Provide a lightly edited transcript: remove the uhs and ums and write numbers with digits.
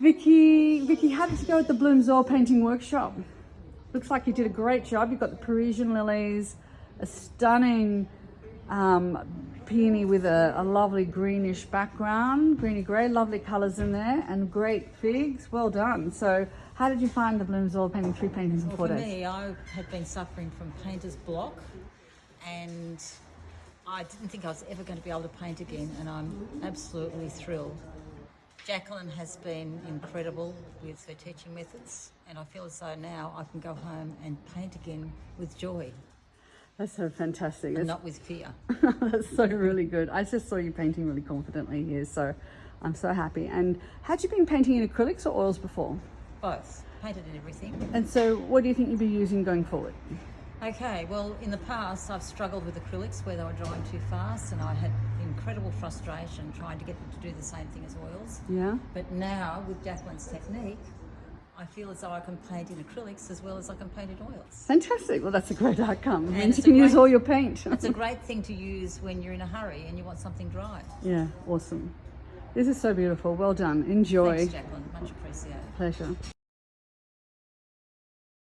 Vicki, how did you go at the Blooms Oil Painting Workshop? Looks like you did a great job. You've got the Parisian lilies, a stunning peony with a lovely greenish background, greeny grey, lovely colours in there, and great figs. Well done. So how did you find the Blooms Oil Painting 3 paintings in 4 days? For me, I had been suffering from painter's block, and I didn't think I was ever going to be able to paint again, and I'm absolutely thrilled. Jacqueline has been incredible with her teaching methods, and I feel as though now I can go home and paint again with joy. That's so fantastic. And not with fear. That's so really good. I just saw you painting really confidently here, so I'm so happy. And had you been painting in acrylics or oils before? Both. Painted in everything. And so what do you think you'll be using going forward? Okay, well, in the past I've struggled with acrylics where they were drying too fast, and I had incredible frustration trying to get them to do the same thing as oils. Yeah. But now, with Jacqueline's technique, I feel as though I can paint in acrylics as well as I can paint in oils. Fantastic. Well, that's a great outcome. And And you can use all your paint. It's a great thing to use when you're in a hurry and you want something dry. Yeah, awesome. This is so beautiful. Well done. Enjoy. Thanks, Jacqueline. Much appreciated. Pleasure.